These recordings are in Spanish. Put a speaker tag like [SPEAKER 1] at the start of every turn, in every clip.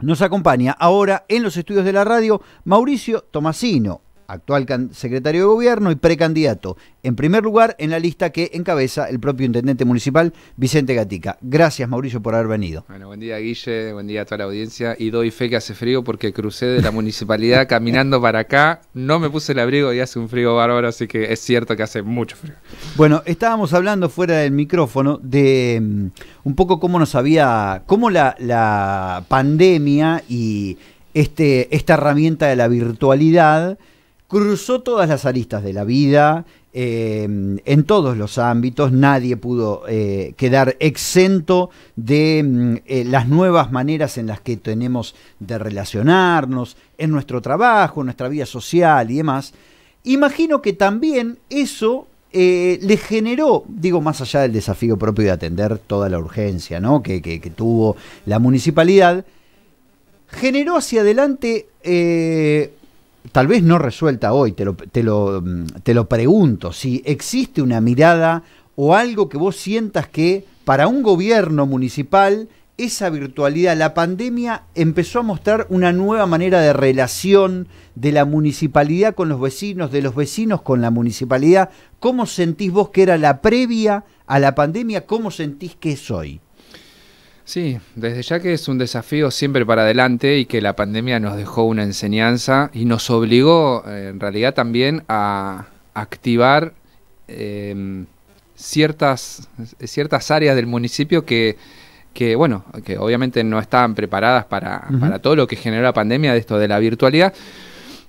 [SPEAKER 1] Nos acompaña ahora en los estudios de la radio Mauricio Tomasino, actual secretario de Gobierno y precandidato, en primer lugar en la lista que encabeza el propio intendente municipal, Vicente Gatica. Gracias, Mauricio, por haber venido.
[SPEAKER 2] Bueno, buen día, Guille, buen día a toda la audiencia, y doy fe que hace frío porque crucé de la municipalidad caminando para acá, no me puse el abrigo y hace un frío bárbaro, así que es cierto que hace mucho frío.
[SPEAKER 1] Bueno, estábamos hablando fuera del micrófono de un poco cómo la pandemia y esta herramienta de la virtualidad cruzó todas las aristas de la vida, en todos los ámbitos. Nadie pudo quedar exento de las nuevas maneras en las que tenemos de relacionarnos, en nuestro trabajo, en nuestra vida social y demás. Imagino que también eso le generó, digo, más allá del desafío propio de atender toda la urgencia, ¿no?, que tuvo la municipalidad, generó hacia adelante, tal vez no resuelta hoy, te lo pregunto, si existe una mirada o algo que vos sientas que para un gobierno municipal esa virtualidad, la pandemia empezó a mostrar una nueva manera de relación de la municipalidad con los vecinos, de los vecinos con la municipalidad. ¿Cómo sentís vos que era la previa a la pandemia? ¿Cómo sentís que es hoy?
[SPEAKER 2] Sí, desde ya que es un desafío siempre para adelante y que la pandemia nos dejó una enseñanza y nos obligó en realidad también a activar ciertas áreas del municipio que obviamente no estaban preparadas para todo lo que generó la pandemia de esto de la virtualidad.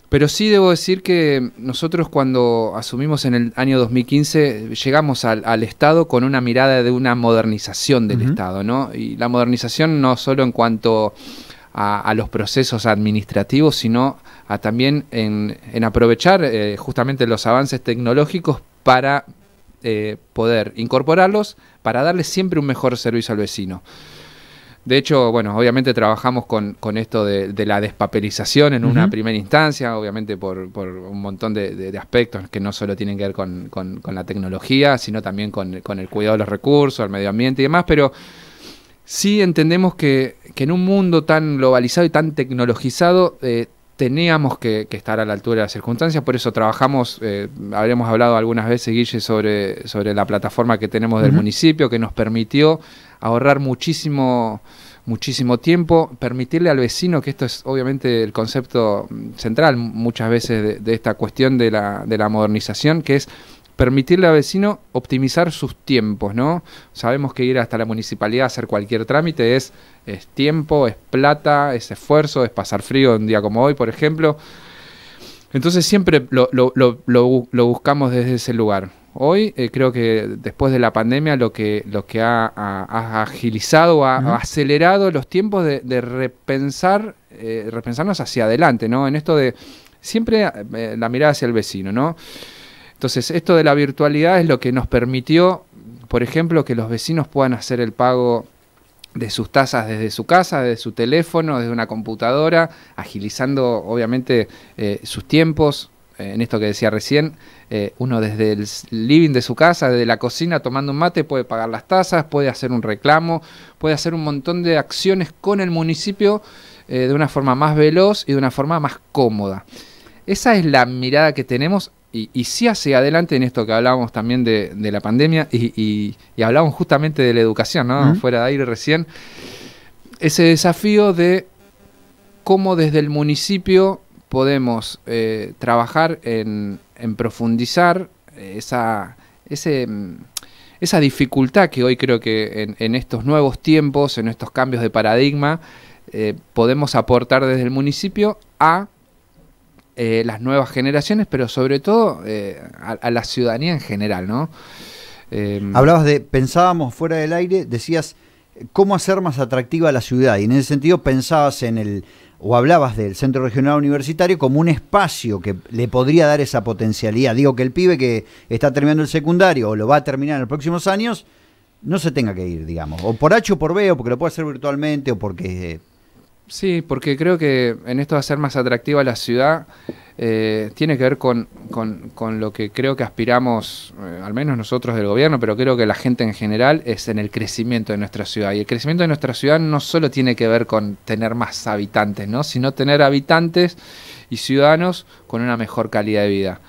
[SPEAKER 2] Pero sí debo decir que nosotros cuando asumimos en el año 2015 llegamos al Estado con una mirada de una modernización del Estado, ¿no? Y la modernización no solo en cuanto a los procesos administrativos, sino también en aprovechar justamente los avances tecnológicos para poder incorporarlos, para darle siempre un mejor servicio al vecino. De hecho, bueno, obviamente trabajamos con esto de la despapelización en una primera instancia, obviamente por un montón de aspectos que no solo tienen que ver con la tecnología, sino también con el cuidado de los recursos, el medio ambiente y demás, pero sí entendemos que en un mundo tan globalizado y tan tecnologizado teníamos que estar a la altura de las circunstancias. Por eso trabajamos, habremos hablado algunas veces, Guille, sobre la plataforma que tenemos del municipio, que nos permitió ahorrar muchísimo tiempo, permitirle al vecino, que esto es obviamente el concepto central muchas veces de esta cuestión de la modernización, que es permitirle al vecino optimizar sus tiempos, ¿no? Sabemos que ir hasta la municipalidad a hacer cualquier trámite es tiempo, es plata, es esfuerzo, es pasar frío un día como hoy, por ejemplo. Entonces siempre lo buscamos desde ese lugar. Hoy creo que después de la pandemia lo que ha agilizado, ha acelerado los tiempos de repensarnos hacia adelante, ¿no? En esto de siempre la mirada hacia el vecino, ¿no? Entonces, esto de la virtualidad es lo que nos permitió, por ejemplo, que los vecinos puedan hacer el pago de sus tasas desde su casa, desde su teléfono, desde una computadora, agilizando obviamente sus tiempos. En esto que decía recién, uno desde el living de su casa, desde la cocina tomando un mate, puede pagar las tasas, puede hacer un reclamo, puede hacer un montón de acciones con el municipio de una forma más veloz y de una forma más cómoda. Esa es la mirada que tenemos. Y sí hacia adelante en esto que hablábamos también de la pandemia y hablábamos justamente de la educación, ¿no? Fuera de aire recién. Ese desafío de cómo desde el municipio podemos trabajar en profundizar esa dificultad que hoy creo que en estos nuevos tiempos, en estos cambios de paradigma, podemos aportar desde el municipio a las nuevas generaciones, pero sobre todo a la ciudadanía en general, ¿no?
[SPEAKER 1] Hablabas pensábamos fuera del aire, decías cómo hacer más atractiva la ciudad, y en ese sentido pensabas o hablabas del Centro Regional Universitario como un espacio que le podría dar esa potencialidad. Digo, que el pibe que está terminando el secundario o lo va a terminar en los próximos años no se tenga que ir, digamos, o por H o por B, o porque lo puede hacer virtualmente, o porque
[SPEAKER 2] Sí, porque creo que en esto de hacer más atractiva la ciudad tiene que ver con lo que creo que aspiramos, al menos nosotros del gobierno, pero creo que la gente en general, es en el crecimiento de nuestra ciudad. Y el crecimiento de nuestra ciudad no solo tiene que ver con tener más habitantes, ¿no? Sino tener habitantes y ciudadanos con una mejor calidad de vida.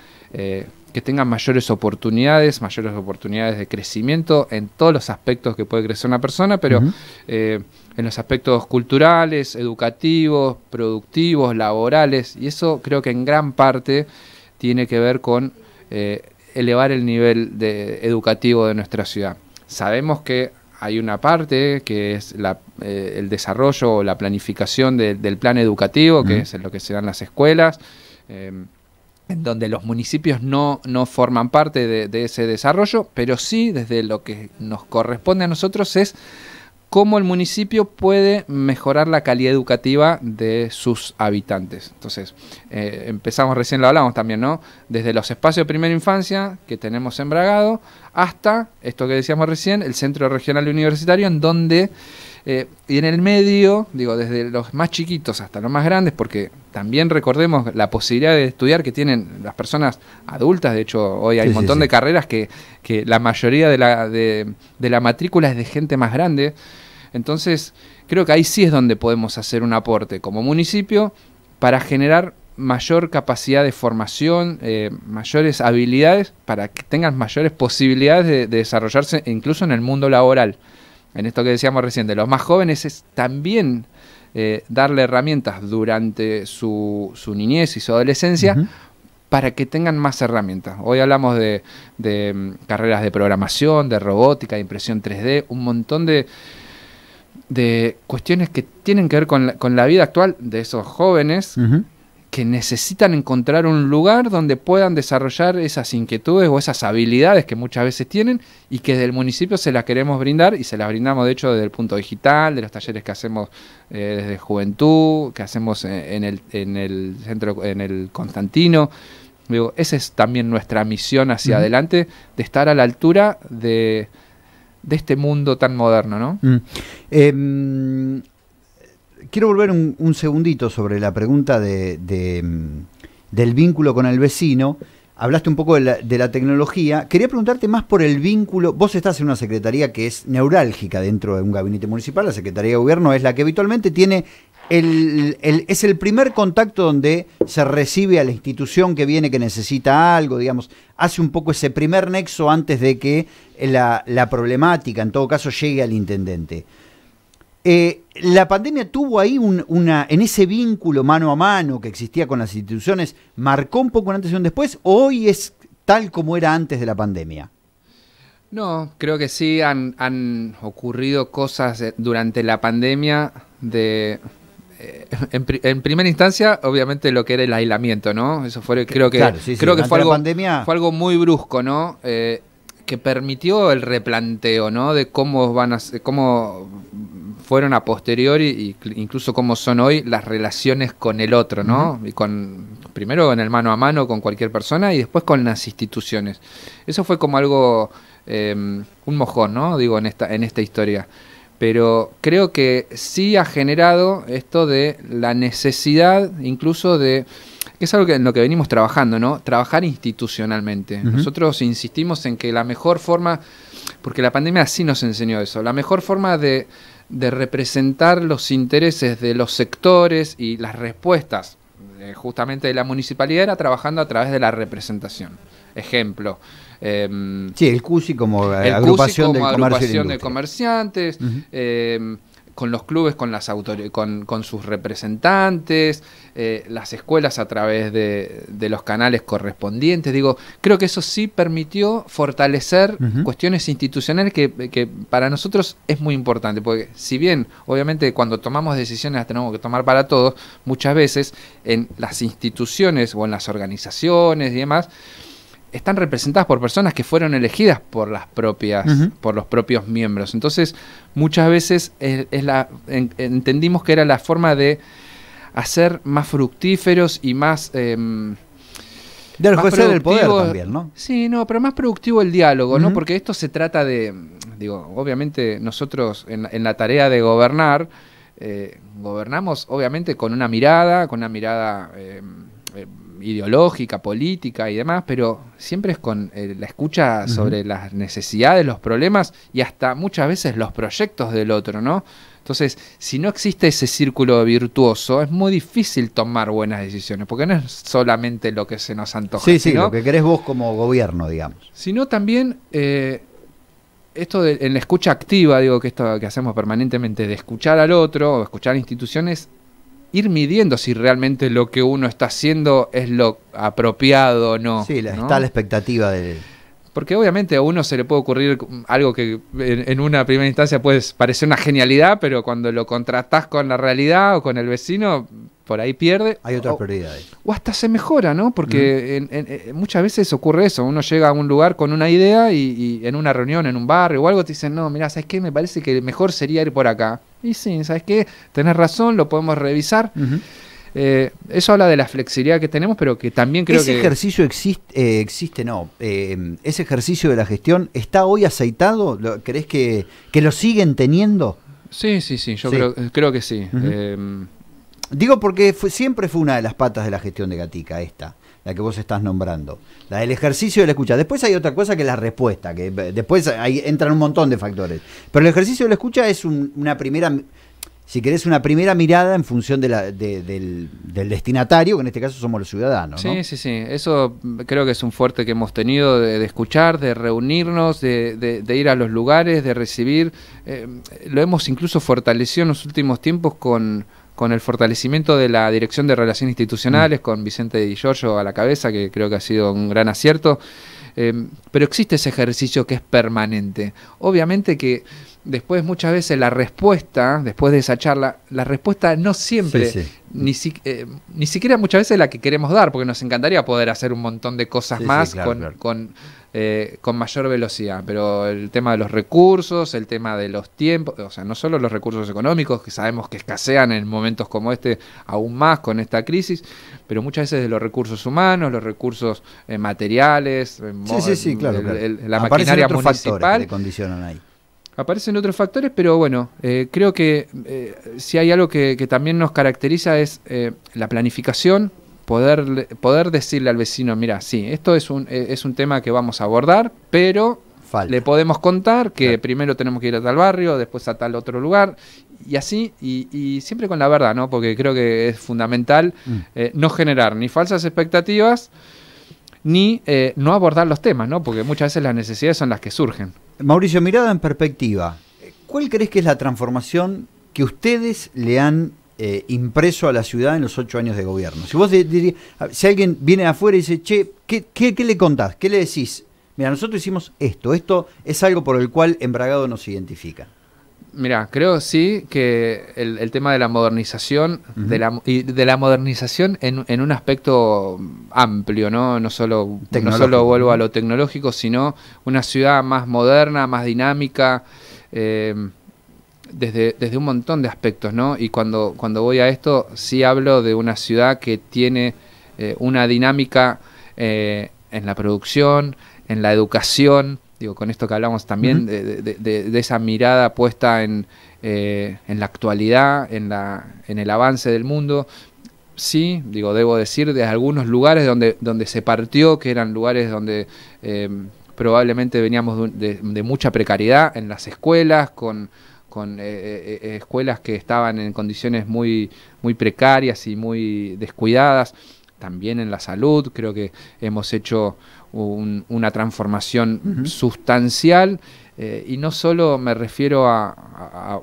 [SPEAKER 2] Que tengan mayores oportunidades de crecimiento en todos los aspectos que puede crecer una persona, pero en los aspectos culturales, educativos, productivos, laborales, y eso creo que en gran parte tiene que ver con elevar el nivel educativo de nuestra ciudad. Sabemos que hay una parte que es el desarrollo o la planificación del plan educativo, que es en lo que se dan las escuelas, en donde los municipios no forman parte de ese desarrollo, pero sí desde lo que nos corresponde a nosotros es cómo el municipio puede mejorar la calidad educativa de sus habitantes. Entonces, empezamos, recién lo hablamos también, ¿no? Desde los espacios de primera infancia que tenemos en Bragado, hasta, esto que decíamos recién, el Centro Regional Universitario, en donde, y en el medio, digo, desde los más chiquitos hasta los más grandes, porque también recordemos la posibilidad de estudiar que tienen las personas adultas. De hecho, hoy hay un montón de carreras que la mayoría de la matrícula es de gente más grande. Entonces, creo que ahí sí es donde podemos hacer un aporte como municipio para generar mayor capacidad de formación, mayores habilidades, para que tengan mayores posibilidades de desarrollarse incluso en el mundo laboral. En esto que decíamos recién, de los más jóvenes es también darle herramientas durante su niñez y su adolescencia para que tengan más herramientas. Hoy hablamos de carreras de programación, de robótica, de impresión 3D, un montón de cuestiones que tienen que ver con la vida actual de esos jóvenes que necesitan encontrar un lugar donde puedan desarrollar esas inquietudes o esas habilidades que muchas veces tienen y que desde el municipio se las queremos brindar, y se las brindamos de hecho desde el punto digital, de los talleres que hacemos desde Juventud, que hacemos en el centro, en el Constantino. Digo, esa es también nuestra misión hacia adelante, de estar a la altura de este mundo tan moderno, ¿no?
[SPEAKER 1] Quiero volver un segundito sobre la pregunta del vínculo con el vecino. Hablaste un poco de la tecnología. Quería preguntarte más por el vínculo. Vos estás en una secretaría que es neurálgica dentro de un gabinete municipal. La Secretaría de Gobierno es la que habitualmente tiene es el primer contacto donde se recibe a la institución que viene, que necesita algo, digamos, hace un poco ese primer nexo antes de que la problemática, en todo caso, llegue al intendente. La pandemia tuvo ahí en ese vínculo mano a mano que existía con las instituciones, ¿marcó un poco un antes y un después? ¿O hoy es tal como era antes de la pandemia?
[SPEAKER 2] No, creo que sí han ocurrido cosas durante la pandemia en primera instancia, obviamente, lo que era el aislamiento, ¿no? Eso fue, creo que fue algo muy brusco, ¿no? Que permitió el replanteo, ¿no? De cómo fueron a posteriori, y incluso cómo son hoy las relaciones con el otro, ¿no? Y primero en el mano a mano con cualquier persona, y después con las instituciones. Eso fue como algo, un mojón, ¿no? Digo, en esta historia. Pero creo que sí ha generado esto de la necesidad, incluso que es algo en lo que venimos trabajando, ¿no? Trabajar institucionalmente. Nosotros insistimos en que la mejor forma, porque la pandemia sí nos enseñó eso, la mejor forma de representar los intereses de los sectores y las respuestas justamente de la municipalidad era trabajando a través de la representación. Ejemplo,
[SPEAKER 1] sí, el CUSI como agrupación de
[SPEAKER 2] comerciantes, con los clubes, con sus representantes, las escuelas a través de los canales correspondientes. Digo, creo que eso sí permitió fortalecer cuestiones institucionales que para nosotros es muy importante, porque si bien obviamente cuando tomamos decisiones las tenemos que tomar para todos, muchas veces en las instituciones o en las organizaciones y demás están representadas por personas que fueron elegidas por por los propios miembros. Entonces, muchas veces entendimos que era la forma de hacer más fructíferos y más
[SPEAKER 1] del juez del poder también, ¿no?
[SPEAKER 2] Sí, no, pero más productivo el diálogo, ¿no? Porque esto se trata de, obviamente nosotros en la tarea de gobernar, gobernamos obviamente con una mirada ideológica, política y demás, pero siempre es con la escucha sobre las necesidades, los problemas y hasta muchas veces los proyectos del otro, ¿no? Entonces, si no existe ese círculo virtuoso, es muy difícil tomar buenas decisiones, porque no es solamente lo que se nos antoja.
[SPEAKER 1] Sí,
[SPEAKER 2] sino,
[SPEAKER 1] lo que querés vos como gobierno, digamos.
[SPEAKER 2] Sino también esto en la escucha activa, digo que esto que hacemos permanentemente, de escuchar al otro, o escuchar instituciones, ir midiendo si realmente lo que uno está haciendo es lo apropiado o no.
[SPEAKER 1] Sí,
[SPEAKER 2] ¿no?
[SPEAKER 1] Está la expectativa de...
[SPEAKER 2] Porque obviamente a uno se le puede ocurrir algo que en una primera instancia puede parecer una genialidad, pero cuando lo contrastás con la realidad o con el vecino, por ahí pierde.
[SPEAKER 1] Hay otras prioridades.
[SPEAKER 2] O hasta se mejora, ¿no? Porque muchas veces ocurre eso. Uno llega a un lugar con una idea y en una reunión, en un barrio o algo, te dicen, no, mirá, ¿sabes qué? Me parece que mejor sería ir por acá. Y sí, ¿sabes qué? Tenés razón, lo podemos revisar. Eso habla de la flexibilidad que tenemos, pero que también creo
[SPEAKER 1] ese ejercicio ese ejercicio de la gestión está hoy aceitado. ¿Crees que lo siguen teniendo?
[SPEAKER 2] Sí, yo creo que sí.
[SPEAKER 1] Digo porque siempre fue una de las patas de la gestión de Gatica, la que vos estás nombrando, la del ejercicio de la escucha. Después hay otra cosa que es la respuesta, que después ahí entran un montón de factores. Pero el ejercicio de la escucha es una primera... Si querés, una primera mirada en función del destinatario, que en este caso somos los ciudadanos, ¿no?
[SPEAKER 2] Sí. Eso creo que es un fuerte que hemos tenido de escuchar, de reunirnos, de ir a los lugares, de recibir. Lo hemos incluso fortalecido en los últimos tiempos con el fortalecimiento de la Dirección de Relaciones Institucionales, con Vicente Di Giorgio a la cabeza, que creo que ha sido un gran acierto. Pero existe ese ejercicio que es permanente. Obviamente que después muchas veces la respuesta, después de esa charla, la respuesta no siempre, ni siquiera muchas veces la que queremos dar, porque nos encantaría poder hacer un montón de cosas más con mayor velocidad, pero el tema de los recursos, el tema de los tiempos, o sea, no solo los recursos económicos, que sabemos que escasean en momentos como este, aún más con esta crisis, pero muchas veces de los recursos humanos, los recursos materiales, la maquinaria municipal.
[SPEAKER 1] Que condicionan ahí.
[SPEAKER 2] Aparecen otros factores, pero bueno, creo que si hay algo que también nos caracteriza es la planificación, poder decirle al vecino, mira, sí, esto es un tema que vamos a abordar, pero le podemos contar que primero tenemos que ir a tal barrio, después a tal otro lugar, y así, y siempre con la verdad, ¿no? Porque creo que es fundamental no generar ni falsas expectativas, ni no abordar los temas, ¿no? Porque muchas veces las necesidades son las que surgen.
[SPEAKER 1] Mauricio, mirada en perspectiva, ¿cuál crees que es la transformación que ustedes le han impreso a la ciudad en los 8 años de gobierno? Si vos si alguien viene de afuera y dice, che, ¿qué le contás? ¿Qué le decís? Mira, nosotros hicimos esto es algo por el cual Embragado nos identifica.
[SPEAKER 2] Mira, creo sí que el tema de la modernización, de la modernización en un aspecto amplio, ¿no? No solo vuelvo a lo tecnológico, sino una ciudad más moderna, más dinámica, desde un montón de aspectos, ¿no? Y cuando voy a esto, sí hablo de una ciudad que tiene una dinámica en la producción, en la educación. Digo, con esto que hablamos también de esa mirada puesta en la actualidad, en el avance del mundo. Sí, debo decir, de algunos lugares donde se partió, que eran lugares donde probablemente veníamos de mucha precariedad, en las escuelas, con escuelas que estaban en condiciones muy precarias y muy descuidadas. También en la salud, creo que hemos hecho una transformación sustancial, y no solo me refiero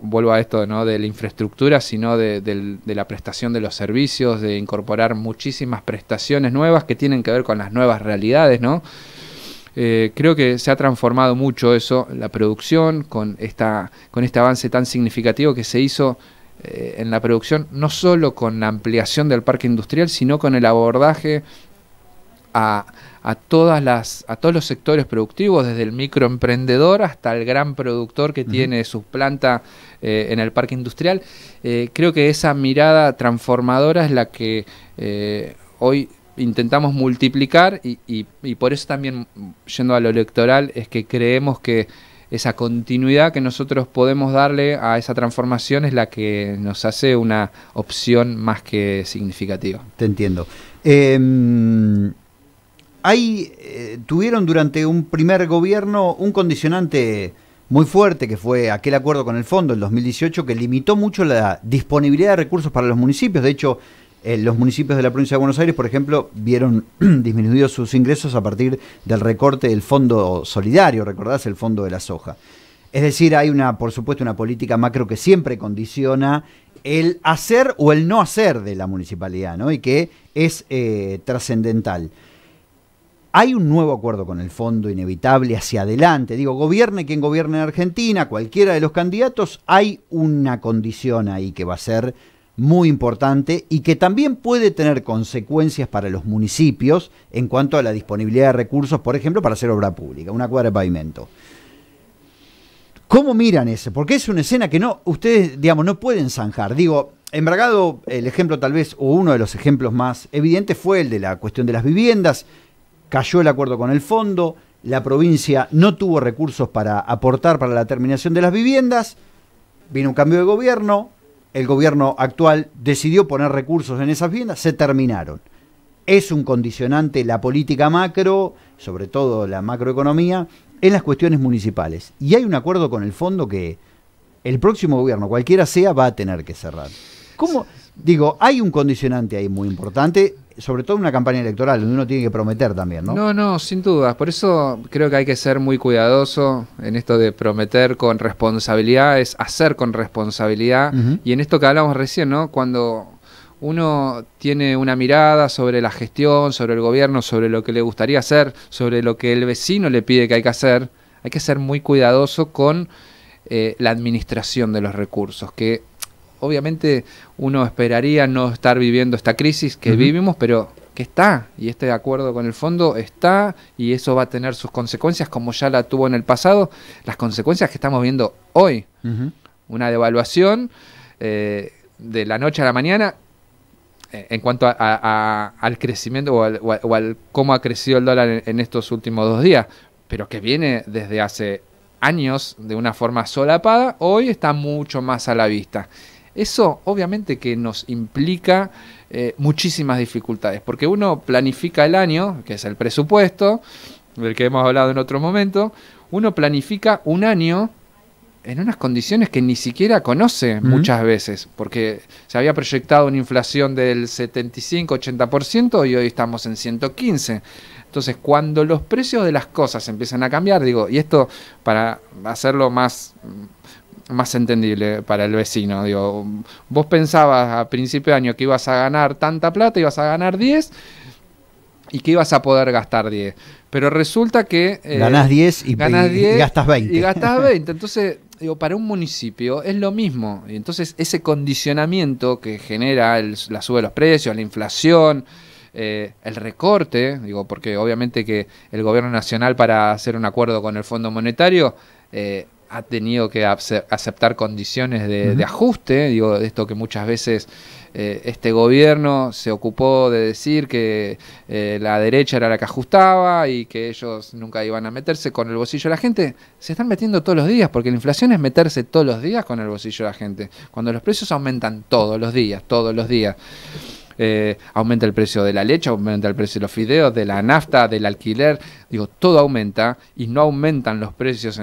[SPEAKER 2] vuelvo a esto, ¿no?, de la infraestructura, sino de la prestación de los servicios, de incorporar muchísimas prestaciones nuevas que tienen que ver con las nuevas realidades, ¿no? Creo que se ha transformado mucho eso, la producción, con este avance tan significativo que se hizo en la producción, no solo con la ampliación del parque industrial, sino con el abordaje a todos los sectores productivos, desde el microemprendedor hasta el gran productor que tiene su planta en el parque industrial. Creo que esa mirada transformadora es la que hoy intentamos multiplicar, y por eso también, yendo a lo electoral, es que creemos que esa continuidad que nosotros podemos darle a esa transformación es la que nos hace una opción más que significativa.
[SPEAKER 1] Te entiendo. Tuvieron durante un primer gobierno un condicionante muy fuerte, que fue aquel acuerdo con el fondo, el 2018, que limitó mucho la disponibilidad de recursos para los municipios. De hecho, los municipios de la provincia de Buenos Aires, por ejemplo, vieron disminuidos sus ingresos a partir del recorte del fondo solidario, ¿recordás? El fondo de la soja. Es decir, hay por supuesto, una política macro que siempre condiciona el hacer o el no hacer de la municipalidad, ¿no? Y que es trascendental. Hay un nuevo acuerdo con el fondo inevitable hacia adelante. Digo, gobierne quien gobierne en Argentina, cualquiera de los candidatos, hay una condición ahí que va a ser muy importante y que también puede tener consecuencias para los municipios en cuanto a la disponibilidad de recursos, por ejemplo, para hacer obra pública, una cuadra de pavimento. ¿Cómo miran ese? Porque es una escena que ustedes, digamos, no pueden zanjar. Digo, en Bragado, el ejemplo tal vez, o uno de los ejemplos más evidentes fue el de la cuestión de las viviendas. Cayó el acuerdo con el fondo, la provincia no tuvo recursos para aportar para la terminación de las viviendas, vino un cambio de gobierno, el gobierno actual decidió poner recursos en esas viviendas, se terminaron. Es un condicionante la política macro, sobre todo la macroeconomía, en las cuestiones municipales. Y hay un acuerdo con el fondo que el próximo gobierno, cualquiera sea, va a tener que cerrar. ¿Cómo? Digo, hay un condicionante ahí muy importante, sobre todo en una campaña electoral, donde uno tiene que prometer también, ¿no?
[SPEAKER 2] No, sin duda. Por eso creo que hay que ser muy cuidadoso en esto de prometer con responsabilidad, es hacer con responsabilidad. Y en esto que hablamos recién, ¿no? Cuando uno tiene una mirada sobre la gestión, sobre el gobierno, sobre lo que le gustaría hacer, sobre lo que el vecino le pide que hay que ser muy cuidadoso con la administración de los recursos, que obviamente uno esperaría no estar viviendo esta crisis que vivimos, pero que está, y este acuerdo con el fondo está, y eso va a tener sus consecuencias, como ya la tuvo en el pasado, las consecuencias que estamos viendo hoy. Una devaluación de la noche a la mañana en cuanto al crecimiento o al cómo ha crecido el dólar en estos últimos 2 días, pero que viene desde hace años de una forma solapada, hoy está mucho más a la vista. Eso obviamente que nos implica muchísimas dificultades, porque uno planifica el año, que es el presupuesto, del que hemos hablado en otro momento, uno planifica un año en unas condiciones que ni siquiera conoce muchas veces, porque se había proyectado una inflación del 75-80% y hoy estamos en 115%. Entonces, cuando los precios de las cosas empiezan a cambiar, digo, y esto para hacerlo más entendible para el vecino, digo, vos pensabas a principio de año que ibas a ganar tanta plata, ibas a ganar 10 y que ibas a poder gastar 10. Pero resulta que
[SPEAKER 1] ganás 10 y gastas 20.
[SPEAKER 2] Y gastas 20. Entonces, digo, para un municipio es lo mismo. Y entonces ese condicionamiento que genera la suba de los precios, la inflación, el recorte, digo, porque obviamente que el gobierno nacional para hacer un acuerdo con el Fondo Monetario ha tenido que aceptar condiciones de ajuste, digo, de esto que muchas veces este gobierno se ocupó de decir que la derecha era la que ajustaba y que ellos nunca iban a meterse con el bolsillo de la gente. Se están metiendo todos los días, porque la inflación es meterse todos los días con el bolsillo de la gente. Cuando los precios aumentan todos los días, aumenta el precio de la leche, aumenta el precio de los fideos, de la nafta, del alquiler, digo, todo aumenta y no aumentan los precios,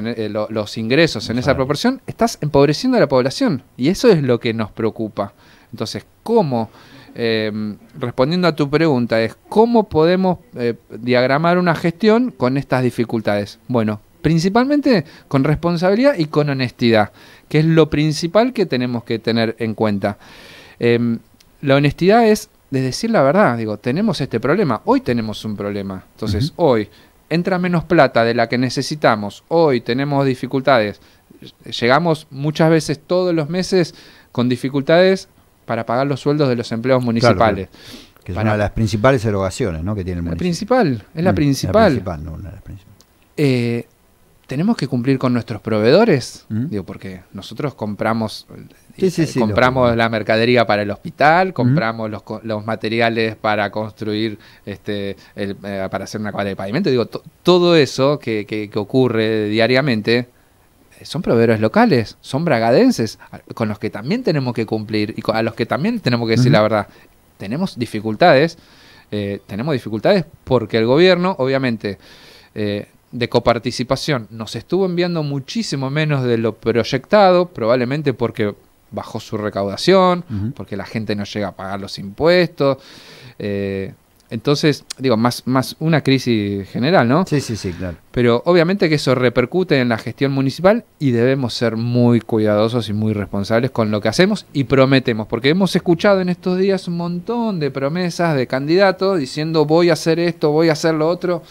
[SPEAKER 2] los ingresos en esa proporción, estás empobreciendo a la población y eso es lo que nos preocupa. Entonces, ¿cómo? Respondiendo a tu pregunta, es ¿cómo podemos diagramar una gestión con estas dificultades? Bueno, principalmente con responsabilidad y con honestidad, que es lo principal que tenemos que tener en cuenta. La honestidad es de decir la verdad. Digo, tenemos este problema, hoy tenemos un problema. Entonces, hoy entra menos plata de la que necesitamos, hoy tenemos dificultades. Llegamos muchas veces todos los meses con dificultades para pagar los sueldos de los empleados municipales. Claro.
[SPEAKER 1] Que es una de las principales erogaciones, ¿no?, que tiene el municipio.
[SPEAKER 2] La principal. Una de las principales. ¿Tenemos que cumplir con nuestros proveedores? Digo, porque nosotros compramos compramos la mercadería para el hospital, compramos los materiales para construir, para hacer una cuadra de pavimento. Digo, todo eso que ocurre diariamente son proveedores locales, son bragadenses, con los que también tenemos que cumplir y a los que también tenemos que decir la verdad. Tenemos dificultades porque el gobierno, obviamente, de coparticipación nos estuvo enviando muchísimo menos de lo proyectado, probablemente porque bajó su recaudación, porque la gente no llega a pagar los impuestos. Entonces, digo, más una crisis general, ¿no?
[SPEAKER 1] Sí, claro.
[SPEAKER 2] Pero obviamente que eso repercute en la gestión municipal y debemos ser muy cuidadosos y muy responsables con lo que hacemos y prometemos, porque hemos escuchado en estos días un montón de promesas de candidatos diciendo voy a hacer esto, voy a hacer lo otro,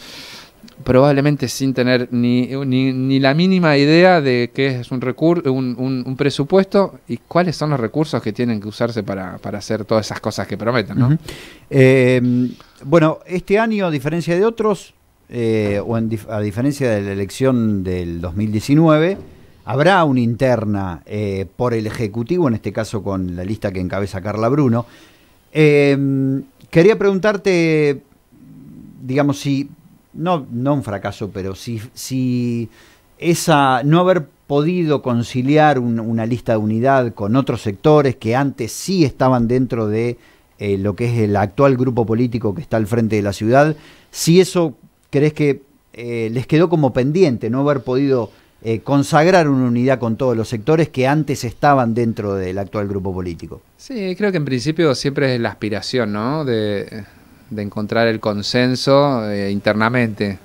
[SPEAKER 2] probablemente sin tener ni la mínima idea de qué es un presupuesto y cuáles son los recursos que tienen que usarse para hacer todas esas cosas que prometen, ¿no?
[SPEAKER 1] Bueno, este año, a diferencia de otros, a diferencia de la elección del 2019, habrá una interna por el Ejecutivo, en este caso con la lista que encabeza Carla Bruno. Quería preguntarte, digamos, si... No un fracaso, pero si esa no haber podido conciliar una lista de unidad con otros sectores que antes sí estaban dentro de lo que es el actual grupo político que está al frente de la ciudad, si eso crees que les quedó como pendiente, no haber podido consagrar una unidad con todos los sectores que antes estaban dentro del actual grupo político.
[SPEAKER 2] Sí, creo que en principio siempre es la aspiración, ¿no? De encontrar el consenso internamente.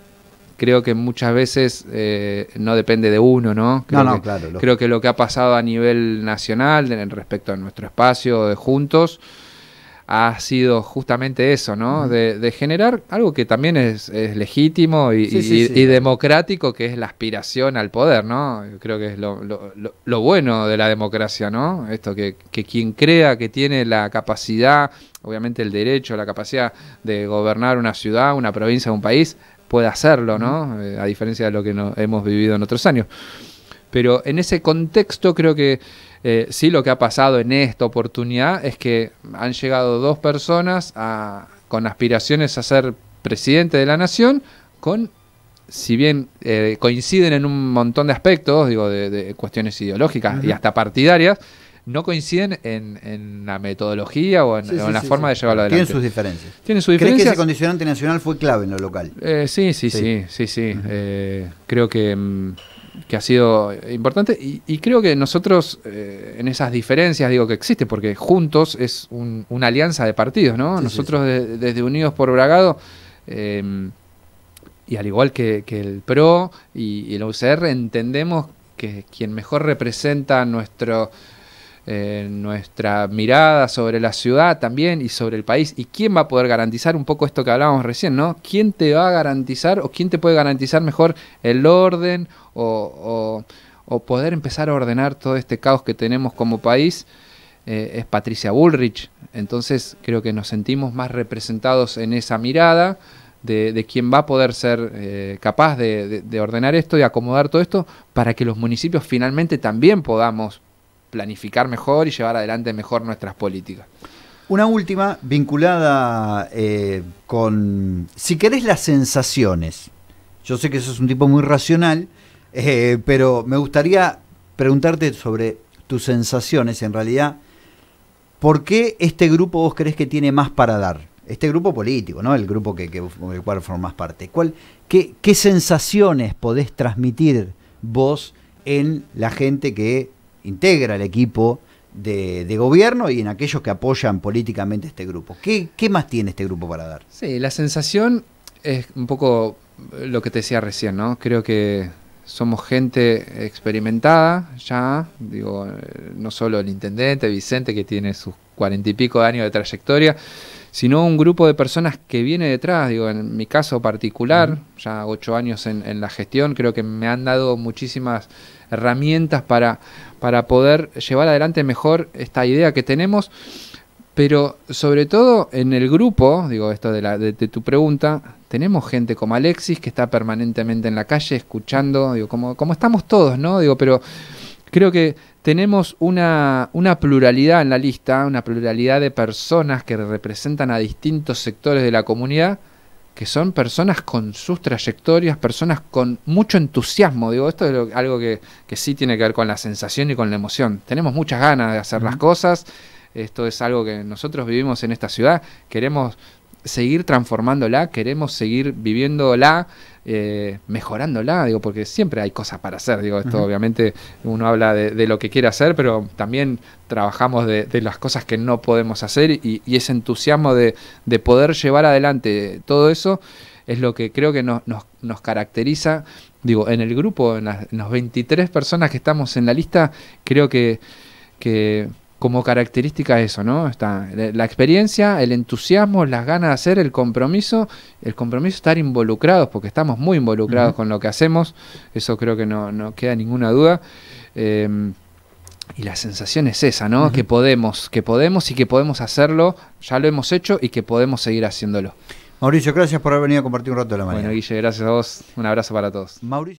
[SPEAKER 2] Creo que muchas veces no depende de uno, ¿no? Creo que lo que ha pasado a nivel nacional respecto a nuestro espacio de Juntos ha sido justamente eso, ¿no? De generar algo que también es legítimo y democrático, que es la aspiración al poder, ¿no? Yo creo que es lo bueno de la democracia, ¿no? Esto que quien crea que tiene la capacidad, obviamente el derecho, la capacidad de gobernar una ciudad, una provincia, un país, puede hacerlo, ¿no? A diferencia de lo que hemos vivido en otros años. Pero en ese contexto creo que sí, lo que ha pasado en esta oportunidad es que han llegado dos personas con aspiraciones a ser presidente de la nación, si bien coinciden en un montón de aspectos, digo, de cuestiones ideológicas y hasta partidarias, no coinciden en la metodología o en la forma de llevarlo adelante.
[SPEAKER 1] Tienen sus diferencias. ¿Crees que ese condicionante nacional fue clave en lo local?
[SPEAKER 2] Sí. Creo que ha sido importante y creo que nosotros en esas diferencias, digo que existe, porque Juntos es una alianza de partidos, ¿no? Nosotros desde Unidos por Bragado, y al igual que el PRO y el UCR, entendemos que quien mejor representa nuestra mirada sobre la ciudad también y sobre el país, y quién va a poder garantizar un poco esto que hablábamos recién, ¿no? ¿Quién te va a garantizar o quién te puede garantizar mejor el orden o poder empezar a ordenar todo este caos que tenemos como país? Es Patricia Bullrich. Entonces creo que nos sentimos más representados en esa mirada de quién va a poder ser capaz de ordenar esto y acomodar todo esto para que los municipios finalmente también podamos planificar mejor y llevar adelante mejor nuestras políticas.
[SPEAKER 1] Una última vinculada con, si querés, las sensaciones. Yo sé que sos un tipo muy racional, pero me gustaría preguntarte sobre tus sensaciones, en realidad. ¿Por qué este grupo vos creés que tiene más para dar? Este grupo político, ¿no? El grupo del cual formás parte. ¿Qué sensaciones podés transmitir vos en la gente que integra el equipo de gobierno y en aquellos que apoyan políticamente este grupo? ¿Qué más tiene este grupo para dar?
[SPEAKER 2] Sí, la sensación es un poco lo que te decía recién, ¿no? Creo que somos gente experimentada ya, digo, no solo el intendente Vicente, que tiene sus 40 y pico de años de trayectoria, sino un grupo de personas que viene detrás. Digo, en mi caso particular, ya 8 años en la gestión, creo que me han dado muchísimas herramientas para poder llevar adelante mejor esta idea que tenemos, pero sobre todo en el grupo, digo, esto de tu pregunta, tenemos gente como Alexis que está permanentemente en la calle escuchando, digo, como estamos todos, ¿no? Digo, pero creo que tenemos una pluralidad en la lista, una pluralidad de personas que representan a distintos sectores de la comunidad, que son personas con sus trayectorias, personas con mucho entusiasmo. Digo, esto es algo que sí tiene que ver con la sensación y con la emoción. Tenemos muchas ganas de hacer las cosas. Esto es algo que nosotros vivimos en esta ciudad. Queremos seguir transformándola, queremos seguir viviéndola, mejorándola, digo, porque siempre hay cosas para hacer. Digo, esto obviamente uno habla de lo que quiere hacer, pero también trabajamos de las cosas que no podemos hacer, y ese entusiasmo de poder llevar adelante todo eso es lo que creo que nos caracteriza. Digo, en el grupo, en las 23 personas que estamos en la lista, creo que como característica eso, ¿no? Está la experiencia, el entusiasmo, las ganas de hacer, el compromiso de estar involucrados, porque estamos muy involucrados con lo que hacemos. Eso creo que no queda ninguna duda. Y la sensación es esa, ¿no? Que podemos y que podemos hacerlo, ya lo hemos hecho y que podemos seguir haciéndolo.
[SPEAKER 1] Mauricio, gracias por haber venido a compartir un rato de la mañana.
[SPEAKER 2] Bueno, Guille, gracias a vos. Un abrazo para todos.
[SPEAKER 1] Mauricio.